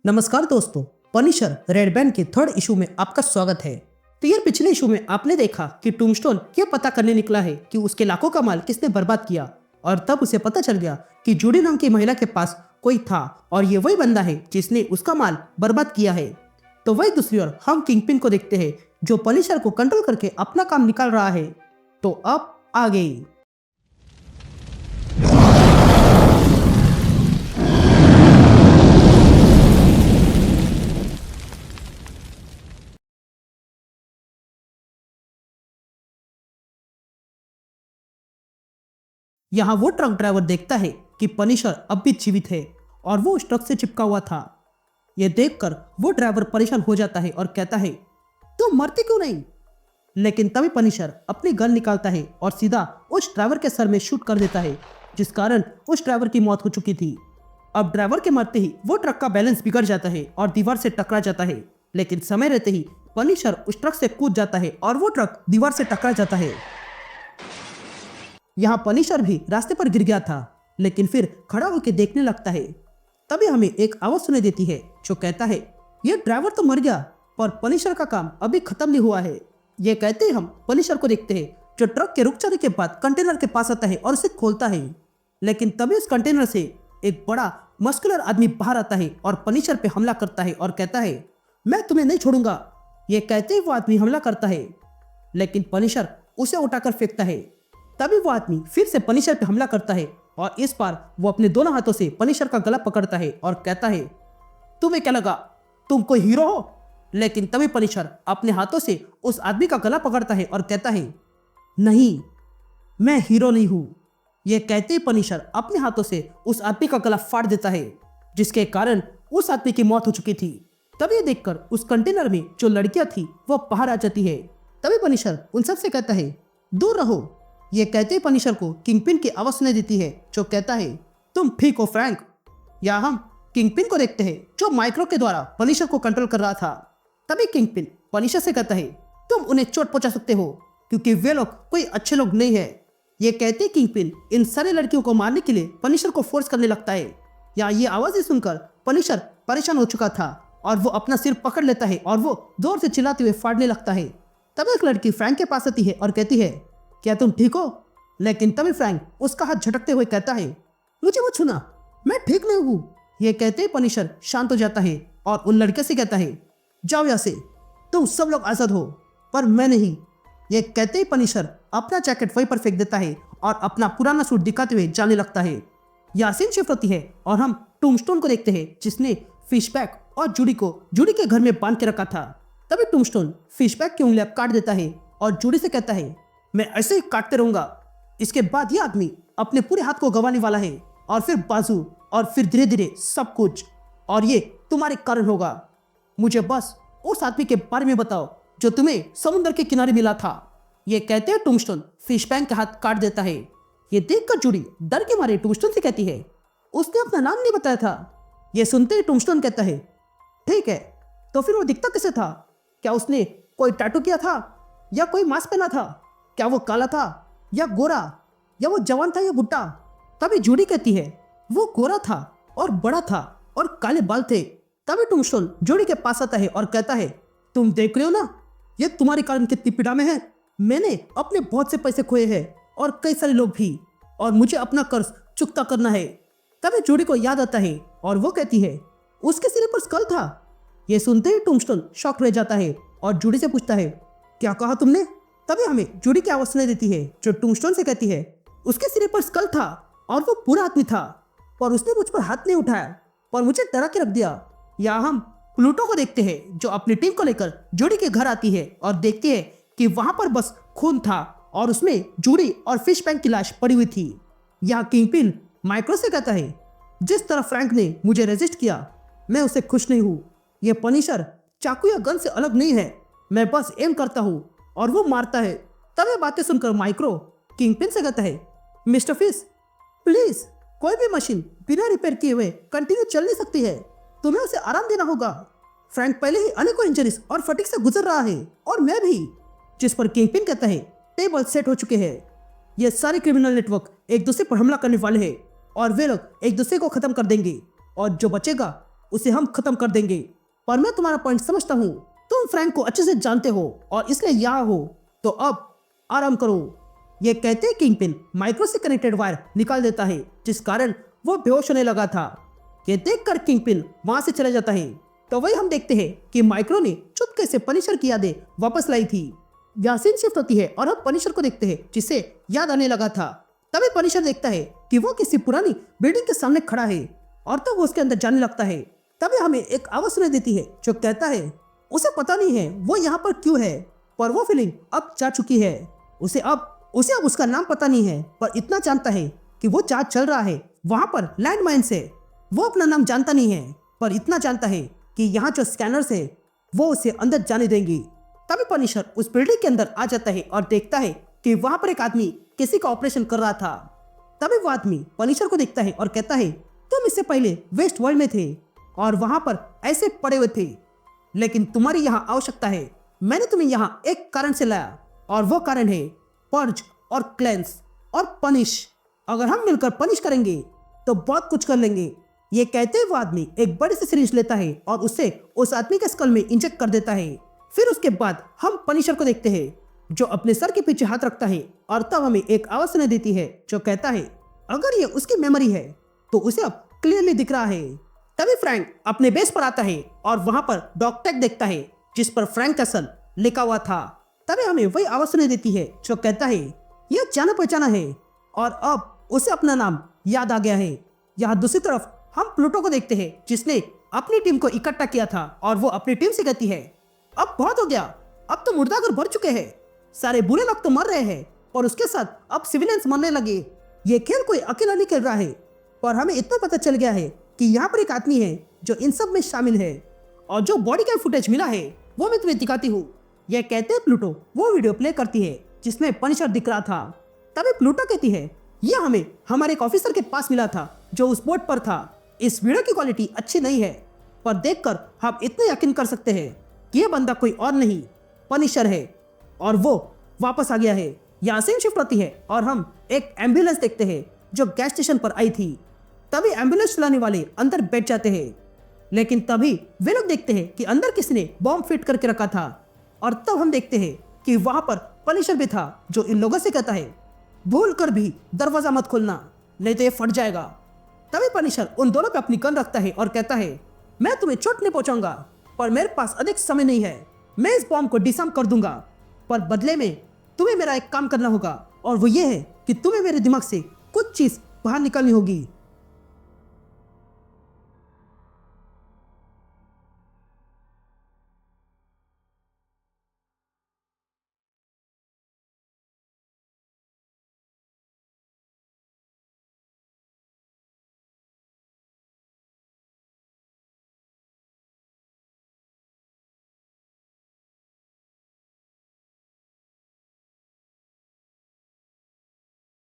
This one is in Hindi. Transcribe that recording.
नमस्कार दोस्तों, पनिशर रेड बैंड के थर्ड इशू में आपका स्वागत है। तो यार पिछले इशू में आपने देखा कि टूम्बस्टोन ये पता करने निकला है कि उसके लाखों का माल किसने बर्बाद किया और तब उसे पता चल गया कि जूडी नाम की महिला के पास कोई था और ये वही बंदा है जिसने उसका माल बर्बाद किया है। तो वही दूसरी ओर हम किंगपिन को देखते हैं जो पनिशर को कंट्रोल करके अपना काम निकाल रहा है। तो अब आगे यहाँ वो ट्रक ड्राइवर देखता है कि पनिशर अब भी जीवित है और वो उस ट्रक से चिपका हुआ था। ये देखकर वो ड्राइवर परेशान हो जाता है और कहता है तुम मरते क्यों नहीं। लेकिन तभी पनिशर अपनी गन निकालता है और सीधा उस ड्राइवर के सर में शूट कर देता है, जिस कारण उस ड्राइवर की मौत हो चुकी थी। अब ड्राइवर के मरते ही वो ट्रक का बैलेंस बिगड़ जाता है और दीवार से टकरा जाता है, लेकिन समय रहते ही पनिशर उस ट्रक से कूद जाता है और वो ट्रक दीवार से टकरा जाता है। यहाँ पनिशर भी रास्ते पर गिर गया था, लेकिन फिर खड़ा होकर देखने लगता है। तभी हमें एक आवाज सुनाई देती है जो कहता है ये ड्राइवर तो मर गया पर पनिशर का काम अभी खत्म नहीं हुआ है। ये कहते ही हम पनिशर को देखते हैं जो ट्रक के रुक जाने के बाद कंटेनर के पास आता है और उसे खोलता है। लेकिन तभी उस कंटेनर से एक बड़ा मस्कुलर आदमी बाहर आता है और पनिशर पे हमला करता है और कहता है मैं तुम्हें नहीं छोड़ूंगा। ये कहते ही वो आदमी हमला करता है, लेकिन पनिशर उसे उठाकर फेंकता है। तभी वो आदमी फिर से पनिशर पे हमला करता है और इस बार वो अपने दोनों हाथों से पनिशर का गला पकड़ता है और कहता है तुम्हें क्या लगा तुम कोई हीरो हो। लेकिन तभी पनिशर अपने हाथों से उस आदमी का गला पकड़ता है और कहता है नहीं, मैं हीरो नहीं हूं। यह कहते ही पनिशर अपने हाथों से उस आदमी का गला फाड़ देता है, जिसके कारण उस आदमी की मौत हो चुकी थी। तभी ये देखकर उस कंटेनर में जो लड़कियां थी वो बाहर आ जाती है। तभी पनिशर उन सबसे कहता है दूर रहो। ये कहते ही पनिशर को किंगपिन की आवाज सुनाई देती है जो कहता है तुम ठीक हो फ्रैंक। या हम किंगपिन को देखते हैं जो माइक्रो के द्वारा पनिशर को कंट्रोल कर रहा था। तभी किंगपिन पनिशर से कहता है तुम उन्हें चोट पहुंचा सकते हो क्योंकि वे लोग कोई अच्छे लोग नहीं है। ये कहते ही किंगपिन इन सारे लड़कियों को मारने के लिए पनिशर को फोर्स करने लगता है। या ये आवाजें सुनकर पनिशर परेशान हो चुका था और वो अपना सिर पकड़ लेता है और वो जोर से चिल्लाते हुए फाड़ने लगता है। तब एक लड़की फ्रैंक के पास आती है और कहती है क्या तुम ठीक हो। लेकिन तभी फ्रैंक उसका हाथ झटकते हुए कहता है मुझे मत छूना, मैं ठीक नहीं हूँ। ये कहते ही पनिशर शांत हो जाता है और उन लड़के से कहता है जाओ यहाँ से, तुम सब लोग आजाद हो पर मैं नहीं। ये कहते ही पनिशर अपना जैकेट वहीं पर फेंक देता है और अपना पुराना सूट दिखाते हुए जाने लगता है। यासीन शिफ्ट होती है और हम टूम्बस्टोन को देखते हैं जिसने फिशबैक और जूडी को जूडी के घर में बांध के रखा था। तभी टूम्बस्टोन फिशबैक की उंगलियां काट देता है और जूडी से कहता है मैं ऐसे ही काटते रहूंगा। इसके बाद यह आदमी अपने पूरे हाथ को गंवाने वाला है और फिर बाजू और फिर धीरे धीरे सब कुछ, और ये तुम्हारे कारण होगा। मुझे बस उस आदमी के बारे में बताओ जो तुम्हें समुद्र के किनारे मिला था। ये कहते हैं टूम्बस्टोन फिशबैक के हाथ काट देता है। ये देखकर जूडी डर के मारे टूम्बस्टोन से कहती है उसने अपना नाम नहीं बताया था। ये सुनते ही टूम्बस्टोन कहता है ठीक है, तो फिर वो दिखता कैसे था। क्या उसने कोई टैटू किया था या कोई मास्क पहना था। क्या वो काला था या गोरा, या वो जवान था या बुढ़ा। तभी जूडी कहती है वो गोरा था और बड़ा था और काले बाल थे। तभी टूम्बस्टोन जूडी के पास आता है और कहता है तुम देख रहे हो ना, ये तुम्हारे कारण कितनी पीड़ा में है। मैंने अपने बहुत से पैसे खोए हैं और कई सारे लोग भी, और मुझे अपना कर्ज चुकता करना है। तभी जूडी को याद आता है और वो कहती है उसके सिर पर स्कल था। ये सुनते ही टूम्बस्टोन शॉक रह जाता है और जूडी से पूछता है क्या कहा तुमने। तभी हमें जूडी की आवाज सुनाई देती है जो टूम्बस्टोन से कहती है उसके सिर पर स्कल था और वो पूरा आदमी था और उसने मुझ पर हाथ नहीं उठाया और मुझे डरा के रख दिया। या हम प्लूटो को देखते हैं जो अपनी टीम को लेकर जूडी के घर आती है और देखती है कि वहां पर बस खून था और उसमें जूडी और फिशबैक की लाश पड़ी हुई थी। यहाँ किंगपिन माइक्रो से कहता है जिस तरह फ्रैंक ने मुझे रेजिस्ट किया मैं उससे खुश नहीं हूँ। ये पनिशर चाकू या गन से अलग नहीं है, मैं बस एम करता हूँ और वो मारता है। तब ये बातें सुनकर माइक्रो किंगपिन से कहता है मिस्टर फिश प्लीज, कोई भी मशीन बिना रिपेयर किए हुए कंटिन्यू चल नहीं सकती है, तुम्हें उसे आराम देना होगा। फ्रैंक पहले ही अनेकों इंजरीज और फटीग से गुजर रहा है और मैं भी। जिस पर किंगपिन कहता है टेबल सेट हो चुके हैं, ये सारे क्रिमिनल नेटवर्क एक दूसरे पर हमला करने वाले हैं और वे लोग एक दूसरे को खत्म कर देंगे और जो बचेगा उसे हम खत्म कर देंगे। पर मैं तुम्हारा पॉइंट समझता हूँ, तुम फ्रैंक को अच्छे से जानते हो और इसलिए यहाँ हो, तो अब आराम करो। ये कहते ही किंगपिन माइक्रो से कनेक्टेड वायर निकाल देता है, जिस कारण वो बेहोश होने लगा था। ये देखकर किंगपिन वहां से चला जाता है। तो वही हम देखते हैं कि माइक्रो ने चुपके से पनिशर की यादें वापस लाई थी। यहाँ सीन शिफ्ट होती है और हम पनिशर को देखते हैं, जिसे याद आने लगा था। तभी पनिशर देखता है कि वो किसी पुरानी बिल्डिंग के सामने खड़ा है और तब वो उसके अंदर जाने लगता है। तभी हमें एक आवाज सुनाई देती है जो कहता है उसे पता नहीं है वो यहाँ पर क्यों है, पर वो फीलिंग अब जा चुकी है। उसे अब उसका नाम पता नहीं है, पर इतना जानता है कि वो चार्ज चल रहा है वहां पर लैंड माइन से। वो अपना नाम जानता नहीं है, पर इतना जानता है कि यहाँ जो स्कैनर्स है वो उसे अंदर जाने देंगी। तभी पनिशर उस बिल्डिंग के अंदर आ जाता है और देखता है कि वहां पर एक आदमी किसी का ऑपरेशन कर रहा था। तभी वो आदमी पनिशर को देखता है और कहता है तुम इससे पहले वेस्ट वर्ल्ड में थे और वहां पर ऐसे पड़े हुए थे, लेकिन तुम्हारी यहाँ आवश्यकता है। मैंने तुम्हें यहाँ एक कारण से लाया और वो कारण है पर्ज और क्लेंस और पनिश। अगर हम मिलकर पनिश करेंगे तो बहुत कुछ कर लेंगे। ये कहते हुए वो आदमी एक बड़ी सी सिरिंज लेता है और उसे उस आदमी के स्कल में इंजेक्ट कर देता है। फिर उसके बाद हम पनिशर को देखते हैं जो अपने सर के पीछे हाथ रखता है और तब हमें एक आवाज सुनाई देती है जो कहता है अगर ये उसकी मेमोरी है तो उसे अब क्लियरली दिख रहा है। तभी फ्रैंक अपने बेस पर आता है और वहां पर डॉग टैग देखता है जिस पर फ्रैंक कैसल लिखा हुआ था। तभी हमें वही आवाज सुनाई देती है जो कहता है यह जाना पहचाना है और अब उसे अपना नाम याद आ गया है। यहाँ दूसरी तरफ हम प्लूटो को देखते हैं जिसने अपनी टीम को इकट्ठा किया था और वो अपनी टीम से कहती है अब बहुत हो गया, अब तो मुर्दाघर भर चुके हैं, सारे बुरे लोग तो मर रहे हैं और उसके साथ अब सिविलियंस मरने लगे। ये खेल कोई अकेला नहीं खेल रहा है, पर हमें इतना पता चल गया है कि यहाँ पर एक आदमी है जो इन सब में शामिल है और जो बॉडी कैम फुटेज मिला है वो मैं तुम्हें दिखाती हूँ। यह कहते हैं प्लूटो वो वीडियो प्ले करती है जिसमें पनिशर दिख रहा था। तभी प्लूटो कहती है यह हमें हमारे एक ऑफिसर के पास मिला था जो उस बोट पर था। इस वीडियो की क्वालिटी अच्छी नहीं है, पर देखकर हम इतना यकीन कर सकते हैं कि यह बंदा कोई और नहीं पनिशर है और वो वापस आ गया है। यहाँ सीन शिफ्ट होती है और हम एक एम्बुलेंस देखते हैं जो गैस स्टेशन पर आई थी। तभी एम्बुलेंस चलाने वाले अंदर बैठ जाते हैं, लेकिन तभी वे लोग देखते हैं कि अंदर किसी ने बॉम्ब फिट करके रखा था और तब हम देखते हैं कि वहां पर पनिशर भी था जो इन लोगों से कहता है भूल कर भी दरवाजा मत खोलना नहीं तो ये फट जाएगा। तभी पनिशर उन दोनों पे अपनी गन रखता है और कहता है मैं तुम्हें चोट नहीं पहुंचाऊंगा, पर मेरे पास अधिक समय नहीं है। मैं इस बॉम्ब को डिसआर्म कर दूंगा, पर बदले में तुम्हें मेरा एक काम करना होगा और वो ये है कि तुम्हें मेरे दिमाग से कुछ चीज बाहर निकालनी होगी।